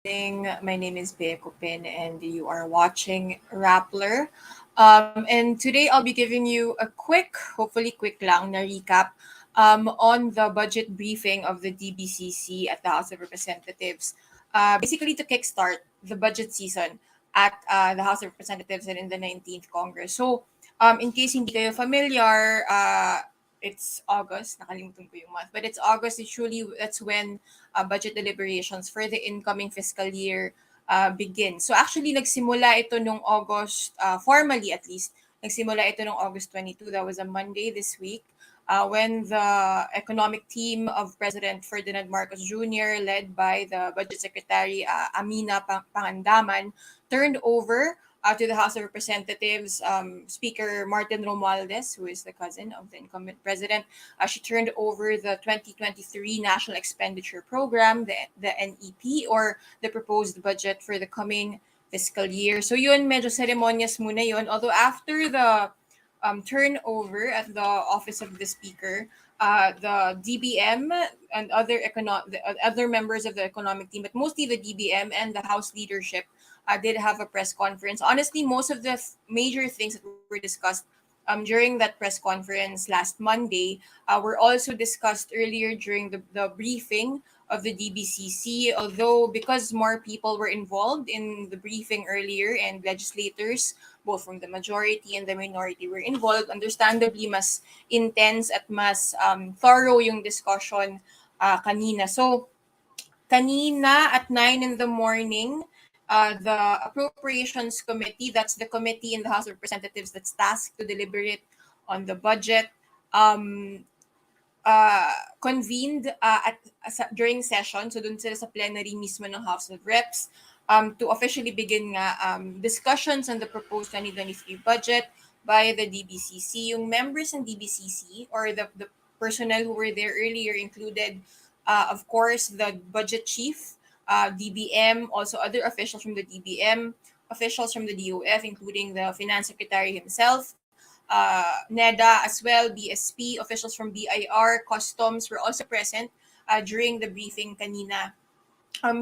My name is Bea Copin, and you are watching Rappler. And today I'll be giving you a quick, hopefully quick lang, na recap on the budget briefing of the DBCC at the House of Representatives. Basically, to kickstart the budget season at the House of Representatives and in the 19th Congress. So, in case hindi kayo familiar, it's August. Nakalimutan ko yung month. But it's August. Usually, that's when budget deliberations for the incoming fiscal year begin. So actually, nagsimula ito nung August, formally at least, nagsimula ito nung August 22. That was a Monday this week. When the economic team of President Ferdinand Marcos Jr., led by the Budget Secretary Amina Pangandaman, turned over to the House of Representatives, Speaker Martin Romualdez, who is the cousin of the incumbent president. She turned over the 2023 National Expenditure Program, the NEP, or the proposed budget for the coming fiscal year. So yun, medyo ceremonious muna yun. Although after the turnover at the office of the speaker, the DBM and other members of the economic team, but mostly the DBM and the House leadership, did have a press conference. Honestly, most of the major things that were discussed during that press conference last Monday were also discussed earlier during the briefing of the DBCC. Although, because more people were involved in the briefing earlier and legislators, both from the majority and the minority, were involved, understandably, mas intense at mas thorough yung discussion kanina. So, kanina at 9 in the morning, the Appropriations Committee, that's the committee in the House of Representatives that's tasked to deliberate on the budget, um, convened during session. So dun sila sa plenary mismo ng House of Reps to officially begin nga discussions on the proposed 2023 budget by the DBCC. Yung members ng DBCC or the personnel who were there earlier included, of course, the budget chief, DBM, also other officials from the DBM, officials from the DOF, including the finance secretary himself, NEDA as well, BSP, officials from BIR, customs were also present during the briefing kanina.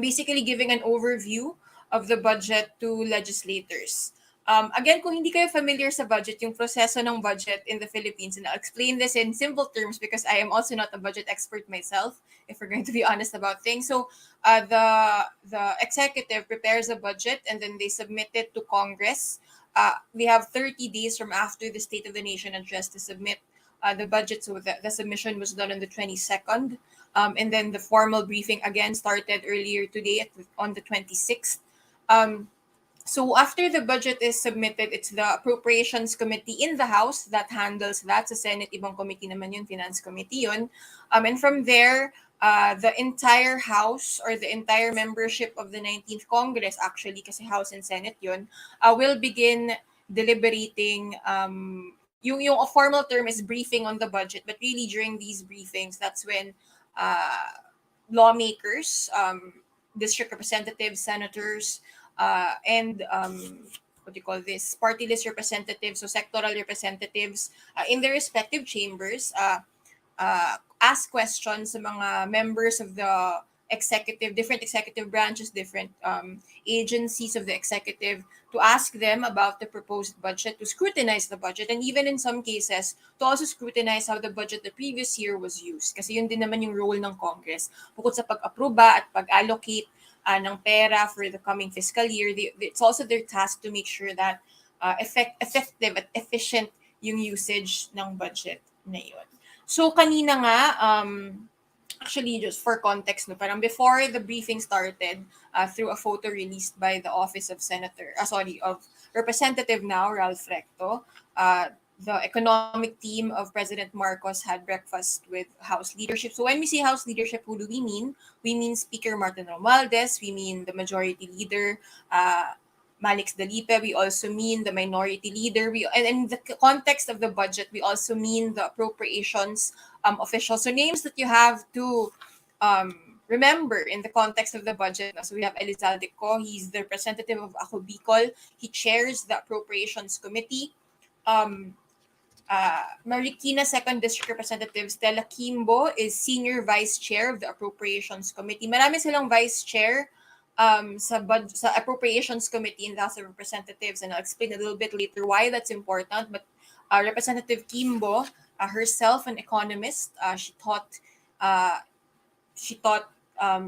Basically giving an overview of the budget to legislators. Again, kung hindi kayo familiar sa budget, yung proseso ng budget in the Philippines, and I'll explain this in simple terms because I am also not a budget expert myself, if we're going to be honest about things. So, the executive prepares a budget and then they submit it to Congress. We have 30 days from after the State of the Nation address to submit the budget. So the submission was done on the 22nd. And then the formal briefing again started earlier today on the 26th. So after the budget is submitted, it's the Appropriations Committee in the House that handles that. Sa Senate, ibang committee naman yun, Finance Committee yun. And from there, the entire House or the entire membership of the 19th Congress, actually, kasi House and Senate yun, will begin deliberating. Yung formal term is briefing on the budget, but really during these briefings, that's when lawmakers, district representatives, senators, and what do you call this, party list representatives, so sectoral representatives in their respective chambers ask questions sa mga members of the executive, different executive branches, different agencies of the executive, to ask them about the proposed budget, to scrutinize the budget, and even in some cases, to also scrutinize how the budget the previous year was used. Kasi yun din naman yung role ng Congress. Bukod sa pag-aproba at pag-allocate ng pera for the coming fiscal year, it's also their task to make sure that effective at efficient yung usage ng budget na yun. So kanina nga, actually just for context, no, parang before the briefing started, through a photo released by the office of of Representative now, Ralph Recto, the economic team of President Marcos had breakfast with House leadership. So when we say House leadership, who do we mean? We mean Speaker Martin Romualdez, we mean the majority leader, Malix Dalipe, we also mean the minority leader. And in the context of the budget, we also mean the appropriations officials. So names that you have to remember in the context of the budget. So we have Elizalde Co, he's the representative of Ako Bicol. He chairs the Appropriations Committee. Marikina 2nd District Representative Stella Kimbo is Senior Vice Chair of the Appropriations Committee. Marami silang Vice Chair sa Appropriations Committee in the House of Representatives, and I'll explain a little bit later why that's important. But Representative Kimbo, herself an economist, uh, she taught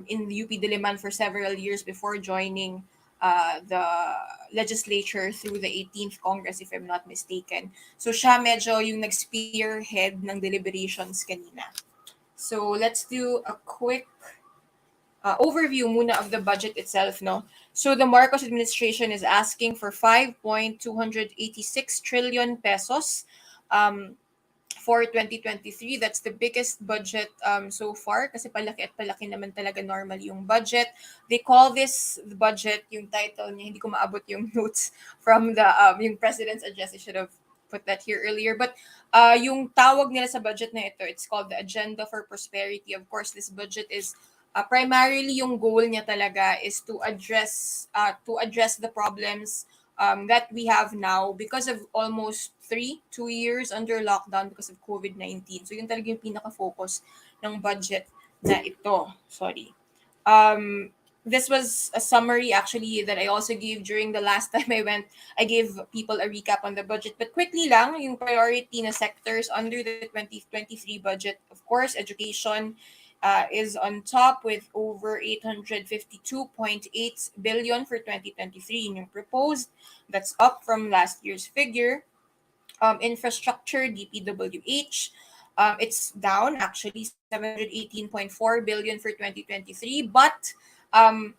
in the UP Diliman for several years before joining the legislature through the 18th Congress, if I'm not mistaken. So siya medyo yung nag-spearhead ng deliberations kanina. So let's do a quick overview muna of the budget itself, no? So the Marcos administration is asking for 5.286 trillion pesos um, for 2023. That's the biggest budget so far kasi palaki at palaki naman talaga normal yung budget. They call this the budget, yung title niya, hindi ko maabot yung notes from the yung president's address. I should have put that here earlier. But yung tawag nila sa budget na ito, it's called the Agenda for Prosperity. Of course, this budget is primarily yung goal niya talaga is to address the problems that we have now because of almost 2 years under lockdown because of COVID-19. So yun talaga yung pinaka-focus ng budget na ito. Sorry. This was a summary actually that I also gave during the last time I went. I gave people a recap on the budget. But quickly lang, yung priority na sectors under the 2023 budget, of course, education is on top with over 852.8 billion for 2023 in yung proposed. That's up from last year's figure. Infrastructure, DPWH, it's down actually 718.4 billion for 2023, but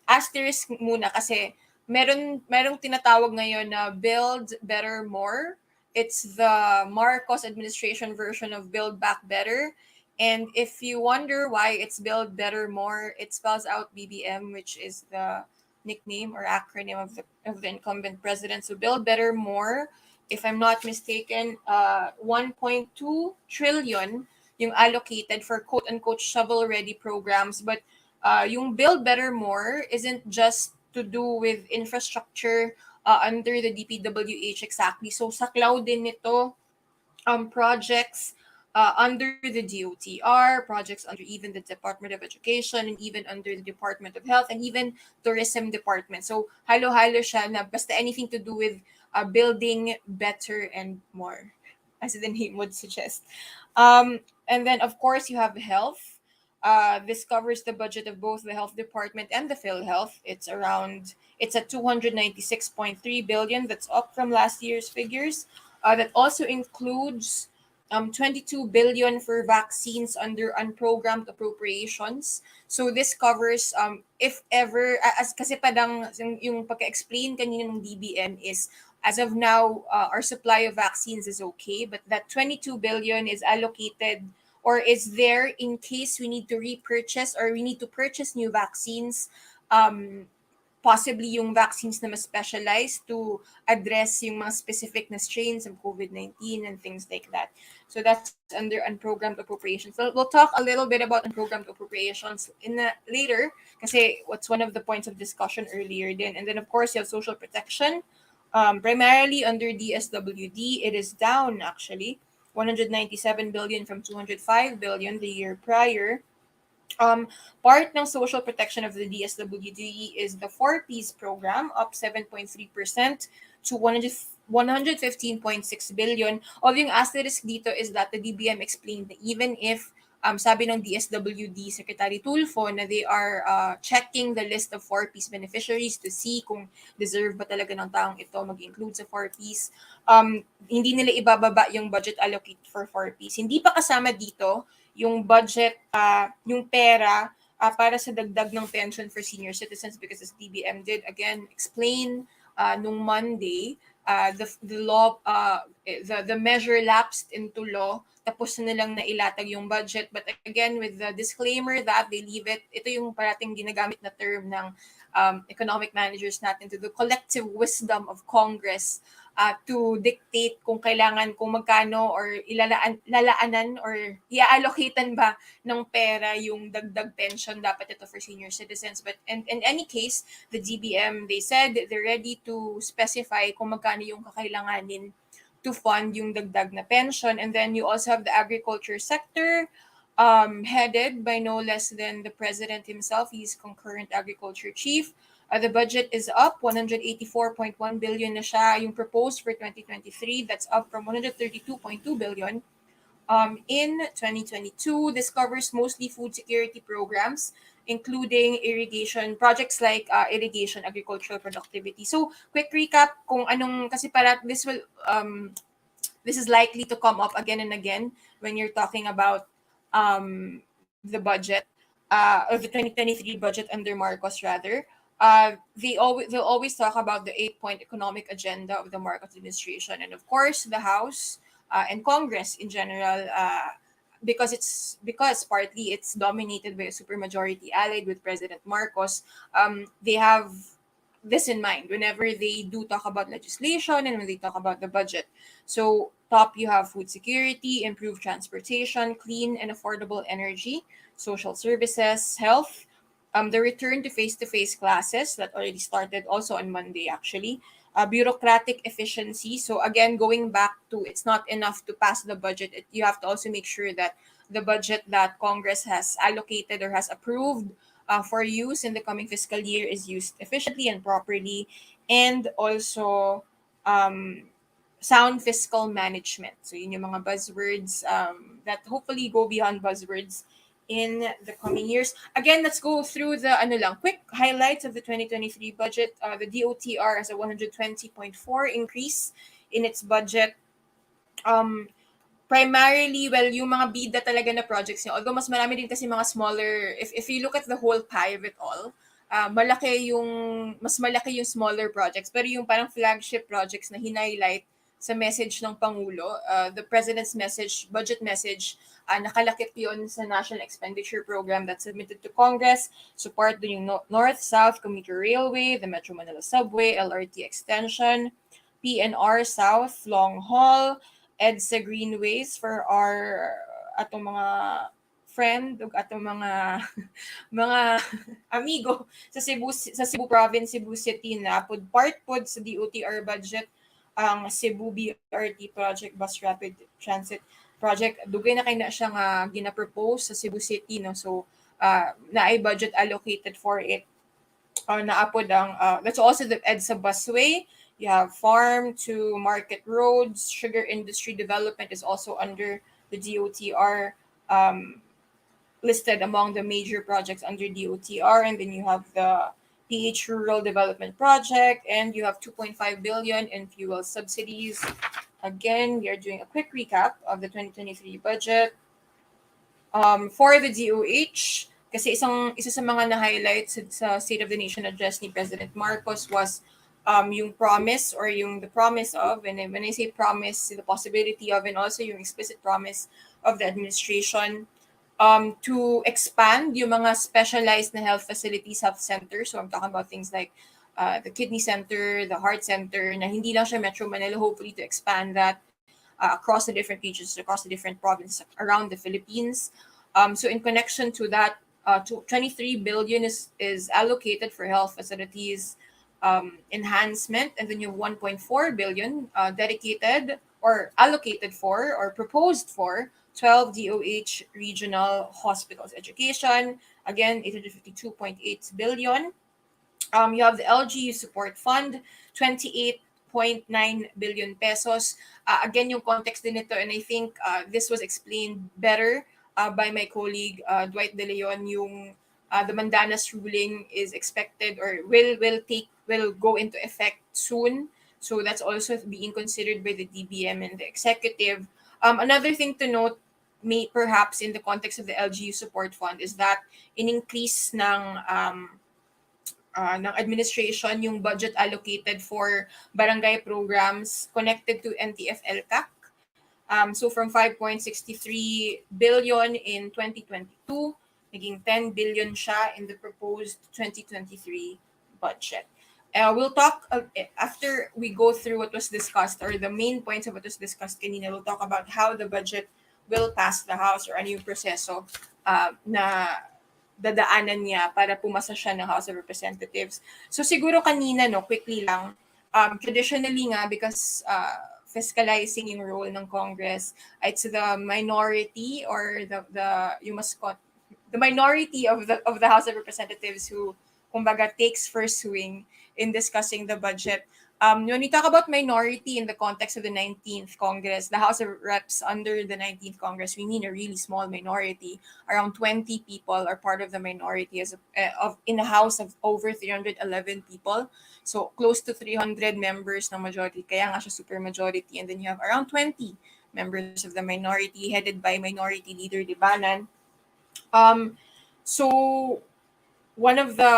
asterisk muna kasi merong tinatawag ngayon na Build Better More. It's the Marcos administration version of Build Back Better. And if you wonder why it's Build Better More, it spells out BBM, which is the nickname or acronym of the incumbent president. So Build Better More, if I'm not mistaken, 1.2 trillion yung allocated for quote-unquote shovel-ready programs. But yung Build Better More isn't just to do with infrastructure under the DPWH exactly. So sa cloud din nito, projects under the DOTR, projects under even the Department of Education, and even under the Department of Health, and even Tourism Department. So, halo-halo siya na basta anything to do with building better and more, as the name would suggest. And then, of course, you have health. This covers the budget of both the health department and the PhilHealth. It's at 296.3 billion. That's up from last year's figures. That also includes 22 billion for vaccines under unprogrammed appropriations. So this covers if ever as kasi padang yung pagka-explain kanina ng DBM is as of now our supply of vaccines is okay, but that 22 billion is allocated or is there in case we need to repurchase or we need to purchase new vaccines, possibly yung vaccines na mas specialized to address yung mga specific na strains of COVID-19 and things like that. So that's under unprogrammed appropriations. So we'll talk a little bit about unprogrammed appropriations later kasi what's one of the points of discussion earlier din. And then of course you have social protection. Primarily under DSWD, it is down actually 197 billion from 205 billion the year prior. Part ng social protection of the DSWD is the 4Ps program, up 7.3% to 115.6 billion. Although yung asterisk dito is that the DBM explained that even if sabi ng DSWD Secretary Tulfo na they are checking the list of 4Ps beneficiaries to see kung deserve ba talaga ng taong ito mag-include sa 4Ps. Hindi nila ibababa yung budget allocate for 4Ps. Hindi pa kasama dito yung budget, yung pera para sa dagdag ng pension for senior citizens because as DBM did again explain nung Monday, the law, the measure lapsed into law, tapos na nilang nailatag yung budget. But again, with the disclaimer that they leave it, ito yung parating ginagamit na term ng economic managers natin to the collective wisdom of Congress to dictate kung kailangan, kung magkano or lalaanan or i-allocatean ba ng pera yung dagdag pension dapat ito for senior citizens. But in any case, the DBM, they said they're ready to specify kung magkano yung kakailanganin to fund yung dagdag na pension. And then you also have the agriculture sector, headed by no less than the president himself. He's concurrent agriculture chief. The budget is up 184.1 billion na siya. Yung proposed for 2023, that's up from 132.2 billion. In 2022, this covers mostly food security programs, including irrigation projects like irrigation, agricultural productivity. So, quick recap kung anong kasi para this is likely to come up again and again when you're talking about the budget or the 2023 budget under Marcos rather. They'll always talk about the 8-point economic agenda of the Marcos administration, and of course the House and Congress in general, because partly it's dominated by a supermajority allied with President Marcos. They have this in mind whenever they do talk about legislation and when they talk about the budget. So, top you have food security, improved transportation, clean and affordable energy, social services, health, the return to face classes that already started also on Monday, actually, bureaucratic efficiency. So, again, going back to it's not enough to pass the budget, you have to also make sure that the budget that Congress has allocated or has approved for use in the coming fiscal year is used efficiently and properly, and also um, sound fiscal management. So yun yung mga buzzwords that hopefully go beyond buzzwords in the coming years. Again, let's go through the quick highlights of the 2023 budget. The DOTR has a 120.4 increase in its budget. Primarily, well, yung mga bida talaga na projects niya. Although mas marami din kasi mga smaller, if you look at the whole pie of it all, mas malaki yung smaller projects. Pero yung parang flagship projects na hinighlight sa message ng Pangulo, the President's message, budget message, nakalakip yon sa National Expenditure Program that's submitted to Congress. Support dun yung North-South Commuter Railway, the Metro Manila Subway, LRT Extension, PNR South, Long Haul, EDSA Greenways for our atong mga friend ug atong mga mga amigo sa Cebu Province, Cebu City na pod part pod sa DOTR budget ang Cebu BRT project, Bus Rapid Transit project. Dugay na kay na siya nga gina-propose sa Cebu City, no. So naay budget allocated for it. Naapod ang that's also the EDSA busway. You have farm to market roads. Sugar industry development is also under the DOTR, listed among the major projects under DOTR. And then you have the PH Rural Development Project, and you have 2.5 billion in fuel subsidies. Again, we are doing a quick recap of the 2023 budget. For the DOH, kasi isa sa mga na-highlight sa State of the Nation address ni President Marcos was yung promise or the promise of, and when I say promise, the possibility of, and also yung explicit promise of the administration to expand yung mga specialized na health facilities, health centers. So I'm talking about things like the kidney center, the heart center, na hindi lang siya Metro Manila, hopefully to expand that across the different regions, across the different provinces around the Philippines. So in connection to that, 23 billion is allocated for health facilities enhancement, and then you have 1.4 billion dedicated or allocated for or proposed for 12 DOH regional hospitals. Education, again, 852.8 billion. You have the LGU Support Fund, 28.9 billion pesos. Again, yung context din nito, and I think this was explained better by my colleague Dwight De Leon. Yung the Mandanas ruling is expected or will go into effect soon. So that's also being considered by the DBM and the executive. Another thing to note, may perhaps in the context of the LGU Support Fund, is that in-increase ng administration yung budget allocated for barangay programs connected to NTF-ELCAC. So from 5.63 billion in 2022, naging 10 billion siya in the proposed 2023 budget. We'll talk after we go through what was discussed, or the main points of what was discussed kanina. We'll talk about how the budget will pass the House or ano yung proseso na dadaanan niya para pumasa siya ng House of Representatives. So siguro kanina, no, quickly lang, traditionally nga, because fiscalizing yung role ng Congress, it's the minority or the minority of the House of Representatives who kumbaga, takes first swing in discussing the budget. When we talk about minority in the context of the 19th Congress, the House of Reps under the 19th Congress, we mean a really small minority. Around 20 people are part of the minority in a house of over 311 people. So close to 300 members ng majority. Kaya nga siya super majority. And then you have around 20 members of the minority headed by Minority Leader Libanan. Um, so one of the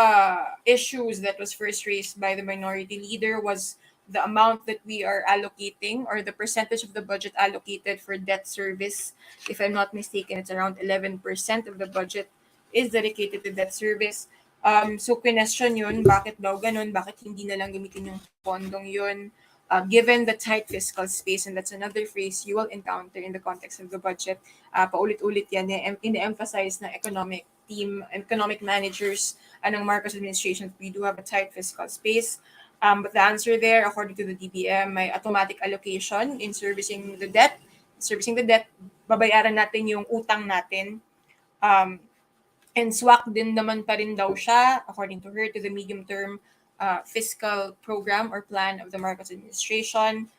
issues that was first raised by the minority leader was the amount that we are allocating, or the percentage of the budget allocated for debt service. If I'm not mistaken, it's around 11% of the budget is dedicated to debt service. So question yun, bakit daw ganun? Bakit hindi na lang gamitin yung pondong yun? Given the tight fiscal space, and that's another phrase you will encounter in the context of the budget. Paulit-ulit yan, ine-emphasize ng economic managers ng Marcos administration, we do have a tight fiscal space. But the answer there, according to the DBM, may automatic allocation in servicing the debt. Babayaran natin yung utang natin. And swak din naman pa rin daw siya, according to her, to the medium-term fiscal program or plan of the Marcos administration.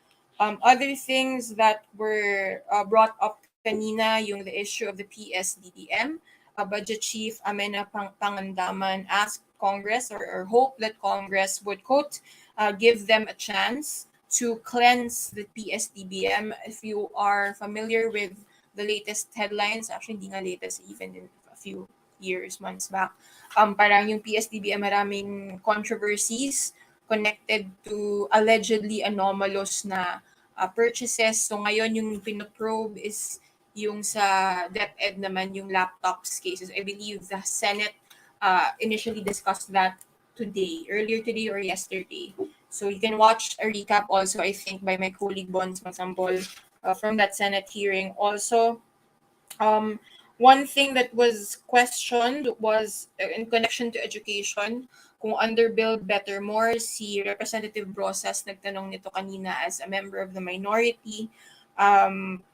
Other things that were brought up kanina, yung the issue of the PSDDM. Budget Chief Amena Pangandaman asked Congress, or hope that Congress would, quote, give them a chance to cleanse the PSDBM. If you are familiar with the latest headlines, actually hindi nga latest, even in a few months back, parang yung PSDBM maraming controversies connected to allegedly anomalous na purchases. So ngayon yung pinoprobe is yung sa DepEd naman, yung laptops cases. I believe the Senate initially discussed that earlier today or yesterday. So you can watch a recap also, I think, by my colleague Bons Masambol from that Senate hearing. Also, one thing that was questioned was in connection to education, kung under Build Better More, si Representative Brosas nagtanong nito kanina as a member of the minority,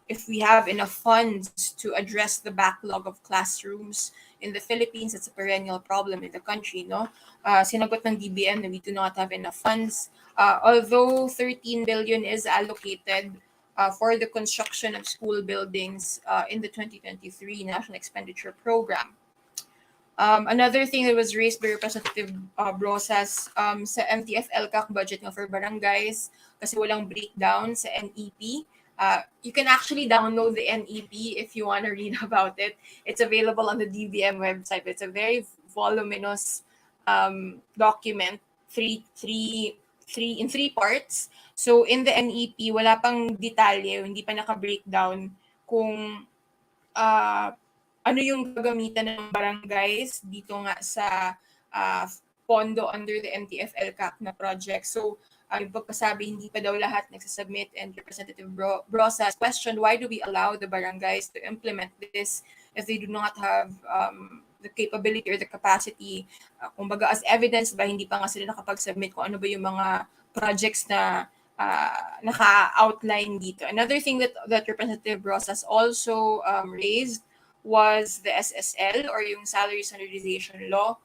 if we have enough funds to address the backlog of classrooms in the Philippines. It's a perennial problem in the country, no? Sinagot ng DBM na we do not have enough funds. Although 13 billion is allocated for the construction of school buildings in the 2023 National Expenditure Program. Another thing that was raised by Representative Brosas sa MTF LCAC budget nga for barangays, kasi walang breakdown sa NEP. You can actually download the NEP if you want to read about it. It's available on the DBM website. It's a very voluminous document, in three parts. So in the NEP, wala pang detalye, hindi pa naka-breakdown kung ano yung gagamitan ng barangays dito nga sa pondo under the MTF LCAC na project. So yung pagkasabi, hindi pa daw lahat nagsasubmit, and Representative Brosas questioned, why do we allow the barangays to implement this if they do not have the capability or the capacity? Kumbaga, as evidence ba, hindi pa nga sila nakapag-submit kung ano ba yung mga projects na naka-outline dito. Another thing that Representative Brosas also raised was the SSL, or yung Salary Standardization Law.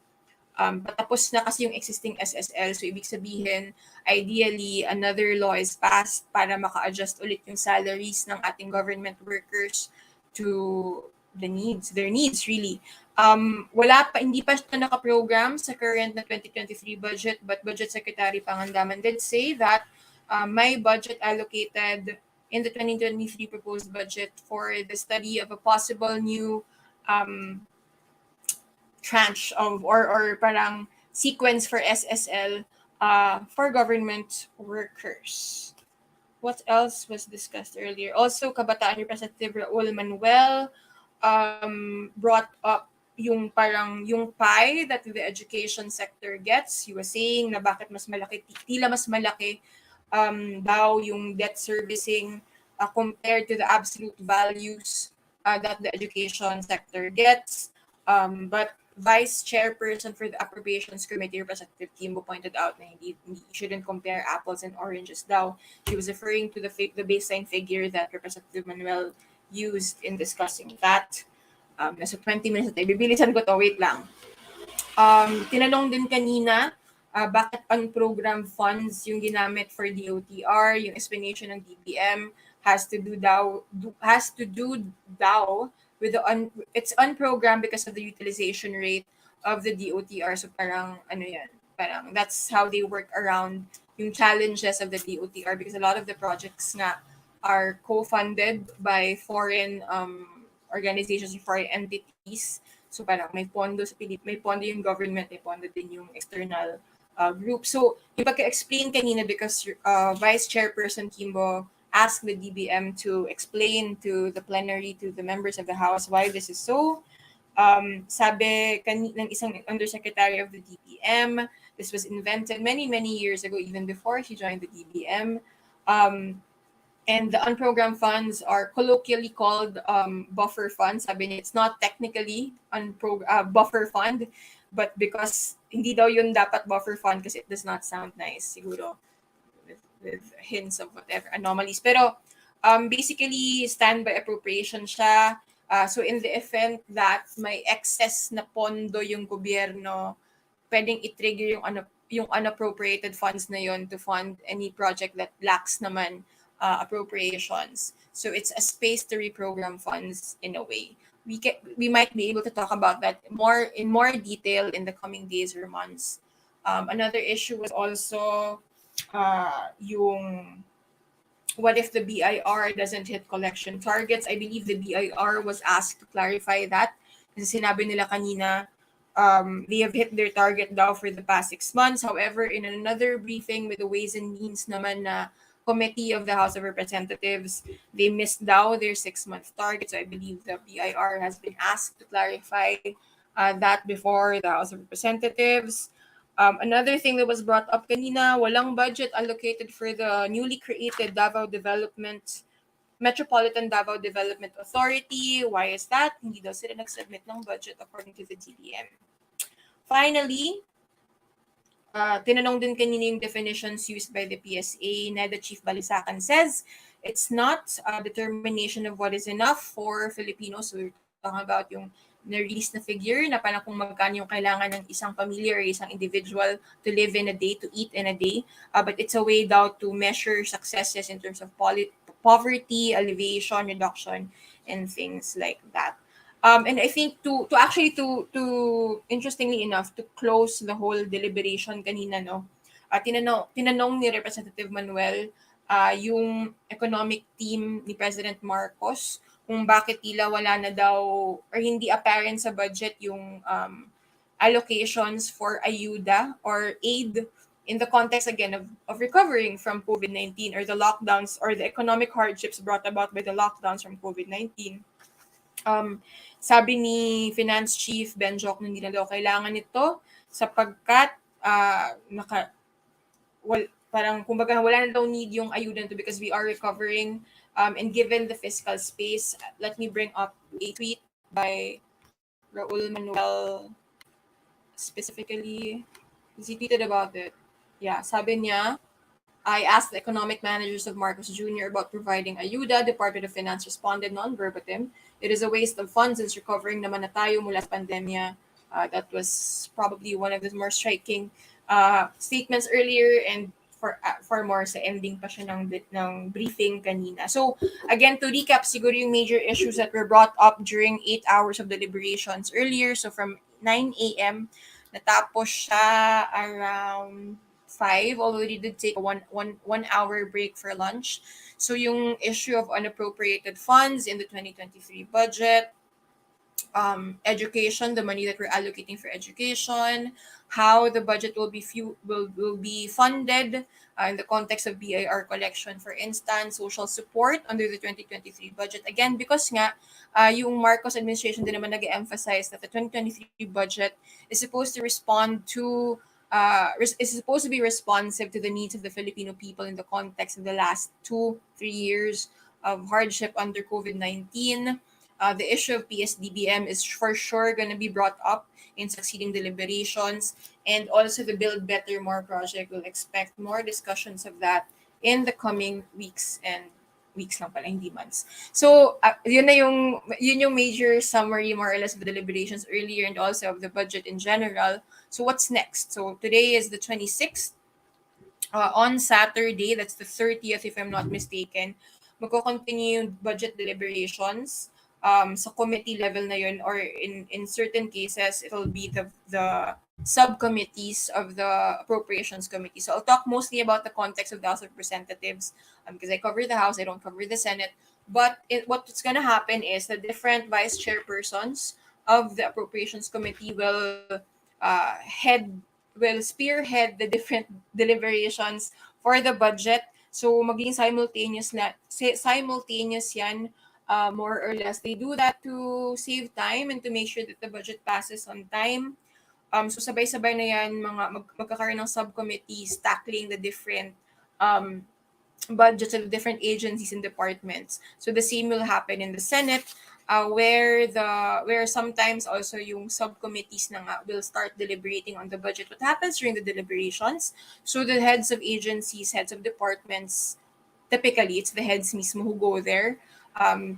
Patapos na kasi yung existing SSL. So, ibig sabihin, ideally, another law is passed para maka-adjust ulit yung salaries ng ating government workers to their needs, really. Hindi pa ito naka-program sa current na 2023 budget, but Budget Secretary Pangandaman did say that may budget allocated in the 2023 proposed budget for the study of a possible new tranche of or parang sequence for SSL for government workers. What else was discussed earlier? Also, Kabataan Representative Raul Manuel brought up yung pie that the education sector gets. He was saying na bakit mas malaki, tila mas malaki daw yung debt servicing compared to the absolute values that the education sector gets. But Vice Chairperson for the Appropriations Committee, Representative Kimbo, pointed out that you shouldn't compare apples and oranges daw. She was referring to the baseline figure that Representative Manuel used in discussing that. Nasa 20 minutes na tayo. Bibilisan ko to. Wait lang. Tinanong din kanina, bakit unprogrammed funds yung ginamit for DOTR, yung explanation ng DBM has to do daw with it's unprogrammed because of the utilization rate of the DOTR. So parang ano yan, parang that's how they work around yung challenges of the DOTR, because a lot of the projects nga are co-funded by foreign organizations, foreign entities. So parang may pondo sa may pondo yung government, may pondo din yung external group. So yung pagka-explain kanina, because Vice Chairperson Kimbo asked the DBM to explain to the plenary, to the members of the House, why this is so. Sabi ng isang undersecretary of the DBM, this was invented many, many years ago, even before she joined the DBM. And the unprogrammed funds are colloquially called buffer funds. Sabi niya, it's not technically buffer fund, but because hindi daw yun dapat buffer fund kasi it does not sound nice, siguro, with hints of whatever anomalies. Pero basically, standby appropriation siya. So in the event that may excess na pondo yung gobyerno, pwedeng i-trigger yung unappropriated funds na yon to fund any project that lacks naman appropriations. So it's a space to reprogram funds in a way. We might be able to talk about that in more detail in the coming days or months. Another issue was also yung what if the BIR doesn't hit collection targets. I believe the BIR was asked to clarify that. Kasi sinabi nila kanina, they have hit their target daw for the past 6 months. However, in another briefing with the Ways and Means naman na committee of the House of Representatives, they missed daw their 6-month target. So I believe the BIR has been asked to clarify that before the House of Representatives. Another thing that was brought up kanina, walang budget allocated for the newly created Metropolitan Davao Development Authority. Why is that? Hindi daw sila nag-submit ng budget according to the DBM. Finally, tinanong din kanina yung definitions used by the PSA. NEDA Chief Balisacan says it's not a determination of what is enough for Filipinos. So we're talking about yung na-release na figure na parang kung magkano yung kailangan ng isang pamilya or isang individual to live in a day, to eat in a day. But it's a way daw to measure successes in terms of poverty, alleviation, reduction, and things like that. And I think to interestingly enough, to close the whole deliberation kanina, no, tinanong ni Representative Manuel yung economic team ni President Marcos kung bakit tila wala na daw or hindi apparent sa budget yung allocations for ayuda or aid in the context again of recovering from COVID-19 or the lockdowns or the economic hardships brought about by the lockdowns from COVID-19. Sabi ni Finance Chief Benjok na hindi na daw kailangan ito sapagkat parang kumbaga wala na daw need yung ayuda nito because we are recovering, and given the fiscal space. Let me bring up a tweet by Raul Manuel specifically. He tweeted about it. Yeah, sabi niya, I asked the economic managers of Marcos Jr. about providing ayuda. Department of Finance responded non-verbatim. It is a waste of funds since recovering naman na tayo mula sa pandemya. That was probably one of the more striking statements earlier, and for more sa ending pa siya ng briefing kanina. So again, to recap siguro yung major issues that were brought up during 8 hours of deliberations earlier. So from 9 a.m. natapos siya around 5, although they did take a one hour break for lunch. So yung issue of unappropriated funds in the 2023 budget, education, the money that we're allocating for education, how the budget will be funded in the context of BIR collection, for instance, social support under the 2023 budget. Again, because nga yung Marcos administration din naman nag-emphasize that the 2023 budget is supposed to respond to is supposed to be responsive to the needs of the Filipino people in the context of the last 2-3 years of hardship under COVID-19. The issue of PSDBM is for sure going to be brought up in succeeding deliberations, and also the Build Better More project will expect more discussions of that in the coming weeks and weeks lang pala, hindi months. So, yun yung major summary more or less of the deliberations earlier and also of the budget in general. So, what's next? So, today is the 26th. On Saturday, that's the 30th if I'm not mistaken, magko-continue yung budget deliberations sa committee level na yun, or in certain cases it'll be the subcommittees of the appropriations committee. So I'll talk mostly about the context of the House of Representatives because I cover the House, I don't cover the Senate. But what's going to happen is the different vice chairpersons of the appropriations committee will spearhead the different deliberations for the budget. So maging simultaneous yan, more or less. They do that to save time and to make sure that the budget passes on time. So sabay-sabay na yan, magkakaroon ng subcommittees tackling the different um, budgets of different agencies and departments. So the same will happen in the Senate, where sometimes also yung subcommittees na nga will start deliberating on the budget. What happens during the deliberations? So the heads of agencies, heads of departments, typically it's the heads mismo who go there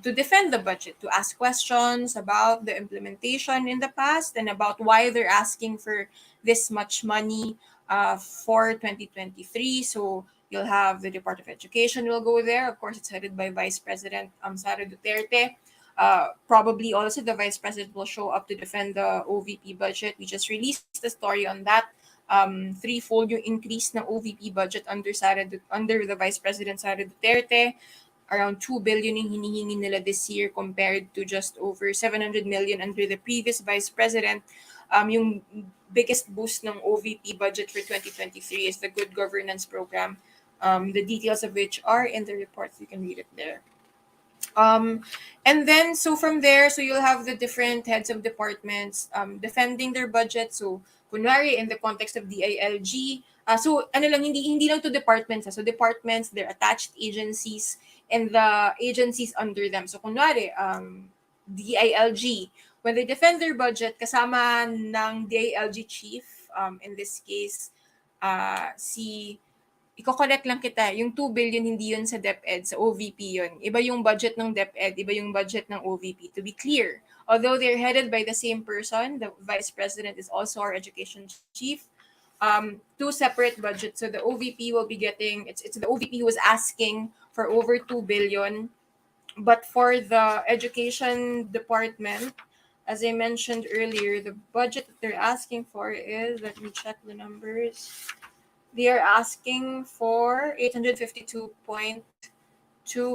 to defend the budget, to ask questions about the implementation in the past and about why they're asking for this much money for 2023. So you'll have the Department of Education will go there. Of course, it's headed by Vice President Sara Duterte. Probably also the Vice President will show up to defend the OVP budget. We just released the story on that. Threefold yung increase ng OVP budget under the Vice President Sara Duterte. Around 2 billion yung hinihingi nila this year compared to just over 700 million under the previous Vice President. Yung biggest boost ng OVP budget for 2023 is the Good Governance Program, the details of which are in the report. You can read it there. And then, so from there, so you'll have the different heads of departments defending their budget. So, kunwari, in the context of DILG, so ano lang, hindi lang to departments. So, departments, their attached agencies, and the agencies under them. So, kunwari, DILG, when they defend their budget, kasama ng DILG chief, in this case, iko-correct lang kita, yung 2 billion hindi yun sa DepEd, sa OVP yun. Iba yung budget ng DepEd, iba yung budget ng OVP. To be clear, although they're headed by the same person, the Vice President is also our education chief, two separate budgets. So the OVP will be getting, it's the OVP who is asking for over 2 billion. But for the education department, as I mentioned earlier, the budget that they're asking for is, let me check the numbers, they are asking for 852.2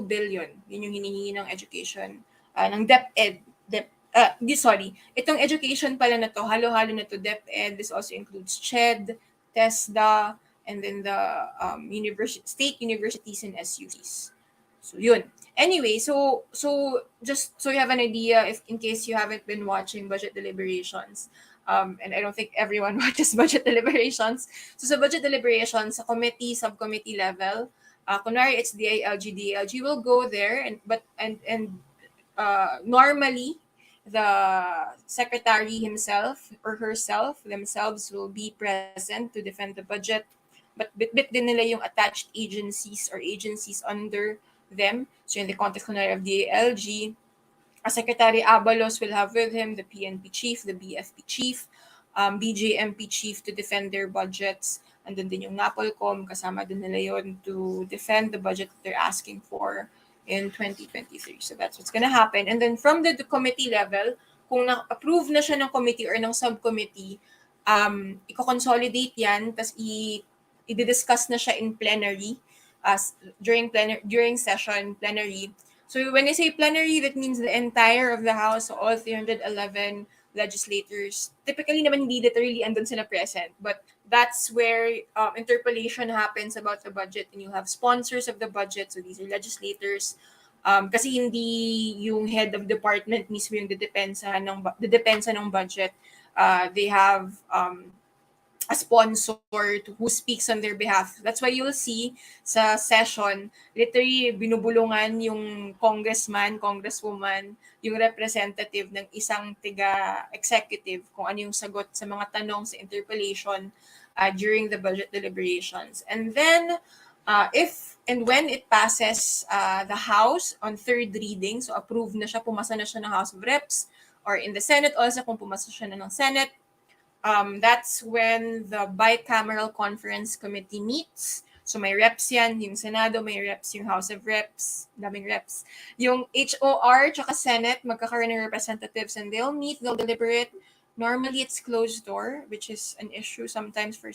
billion. Yun yung hinihingi ng education, ng DepEd. Sorry, itong education pala na to, halo-halo na to, DepEd. This also includes CHED, TESDA, and then the state universities and SUCs. So yun. Anyway, so just so you have an idea, if in case you haven't been watching budget deliberations, and I don't think everyone watches budget deliberations. So sa budget deliberations, sa committee, subcommittee level, kunwari it's DILG will go there, and normally the secretary himself or herself themselves will be present to defend the budget. But bit din nila yung attached agencies or agencies under them. So in the context kunwari of DILG, Secretary Abalos will have with him the PNP chief, the BFP chief, BJMP chief to defend their budgets. And then din yung NAPOLCOM, kasama din nila yun to defend the budget that they're asking for in 2023. So that's what's gonna happen. And then from the committee level, kung na-approve na siya ng committee or ng subcommittee, i-consolidate yan, tas i-discuss na siya in plenary, during session plenary. So when I say plenary, that means the entire of the House, so all 311 legislators. Typically naman hindi literally andun sila present, but that's where interpellation happens about the budget, and you have sponsors of the budget, so these are legislators. Kasi hindi yung head of department mismo yung dedepensa ng budget. They have a sponsor who speaks on their behalf. That's why you'll see sa session, literally binubulungan yung congressman, congresswoman, yung representative ng isang executive kung ano yung sagot sa mga tanong sa interpellation during the budget deliberations. And then, if and when it passes the House on third reading, so approved na siya, pumasa na siya ng House of Reps, or in the Senate also kung pumasa siya na ng Senate, that's when the bicameral conference committee meets. So may reps yan, yung Senado, may reps yung House of Reps, daming reps. Yung HOR tsaka Senate, magkakaroon ng representatives and they'll meet, they'll deliberate. Normally it's closed door, which is an issue sometimes for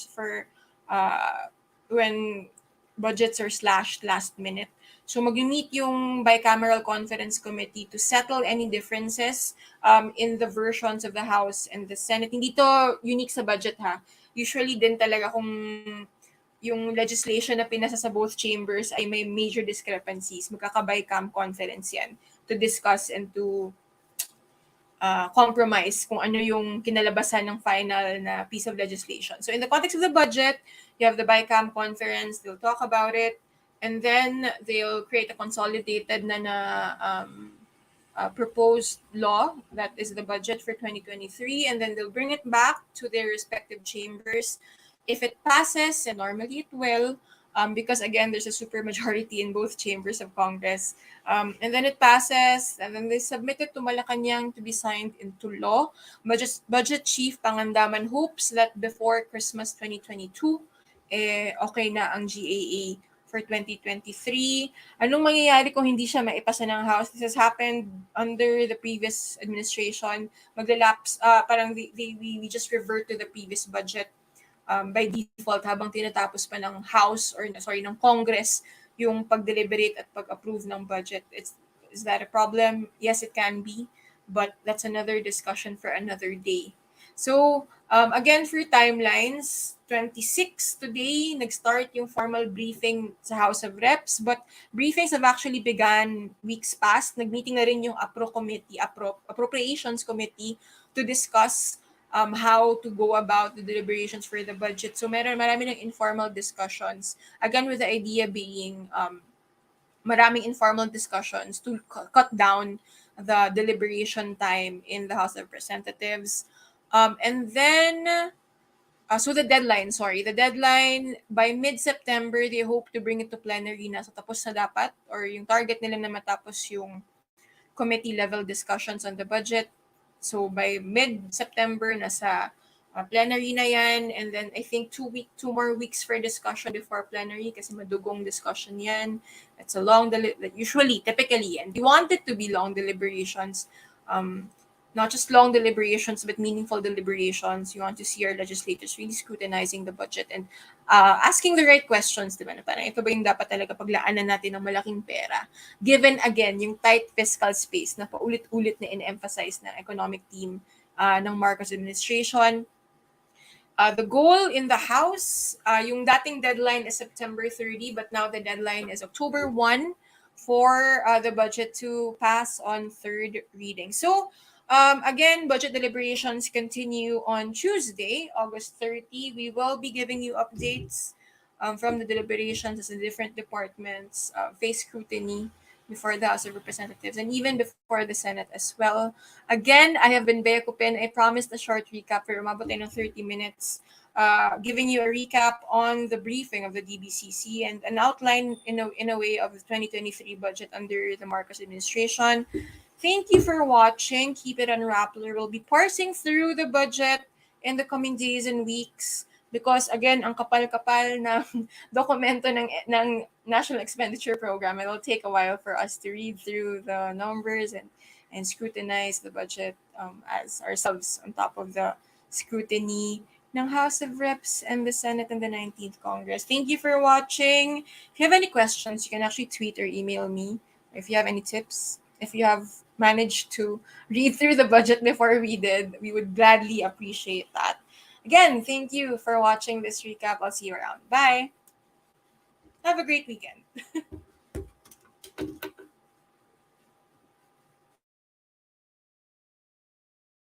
when budgets are slashed last minute. So mag-meet yung bicameral conference committee to settle any differences in the versions of the House and the Senate. Hindi to unique sa budget ha. Usually din talaga kung yung legislation na pinasa sa both chambers ay may major discrepancies, magkaka-bicam conference yan to discuss and to compromise kung ano yung kinalabasan ng final na piece of legislation. So in the context of the budget, you have the BICAM conference, they'll talk about it, and then they'll create a consolidated proposed law, that is the budget for 2023, and then they'll bring it back to their respective chambers. If it passes, and normally it will, because again, there's a super majority in both chambers of Congress. And then it passes, and then they submit it to Malacanang to be signed into law. Budget Chief Pangandaman hopes that before Christmas 2022, okay na ang GAA for 2023. Anong mangyayari kung hindi siya maipasa ng House? This has happened under the previous administration. Maglalapse, parang we just revert to the previous budget by default habang tinatapos pa ng House or ng Congress yung pag-deliberate at pag-approve ng budget. Is that a problem? Yes, it can be, but that's another discussion for another day. So, again, for timelines, 26 today, nag-start yung formal briefing sa House of Reps, but briefings have actually begun weeks past. Nag-meeting na rin yung Appropriations Committee to discuss how to go about the deliberations for the budget. So marami ng informal discussions. Again, with the idea being maraming informal discussions to cut down the deliberation time in the House of Representatives. And then, so the deadline, by mid-September, they hope to bring it to plenary na. So tapos na dapat, or yung target nila na matapos yung committee level discussions on the budget. So by mid-September, nasa plenary na yan. And then I think 2 more weeks for discussion before plenary kasi madugong discussion yan. It's a long, typically, and we want it to be long deliberations. Not just long deliberations, but meaningful deliberations. You want to see our legislators really scrutinizing the budget and asking the right questions, di ba? Na parang ito ba yung dapat talaga paglaanan natin ng malaking pera? Given, again, yung tight fiscal space na paulit-ulit na in-emphasize ng economic team ng Marcos administration. The goal in the House, yung dating deadline is September 30, but now the deadline is October 1 for the budget to pass on third reading. So, again, budget deliberations continue on Tuesday, August 30. We will be giving you updates from the deliberations as the different departments face scrutiny before the House of Representatives and even before the Senate as well. Again, I have been Bea Cupin. I promised a short recap for umabot tayo ng 30 minutes, giving you a recap on the briefing of the DBCC and an outline in a way of the 2023 budget under the Marcos administration. Thank you for watching. Keep it on Rappler. We'll be parsing through the budget in the coming days and weeks because, again, ang kapal-kapal ng dokumento ng National Expenditure Program. It'll take a while for us to read through the numbers and scrutinize the budget as ourselves on top of the scrutiny ng House of Reps and the Senate and the 19th Congress. Thank you for watching. If you have any questions, you can actually tweet or email me. If you have any tips, if you have managed to read through the budget before we did, we would gladly appreciate that. Again, thank you for watching this recap. I'll see you around. Bye. Have a great weekend.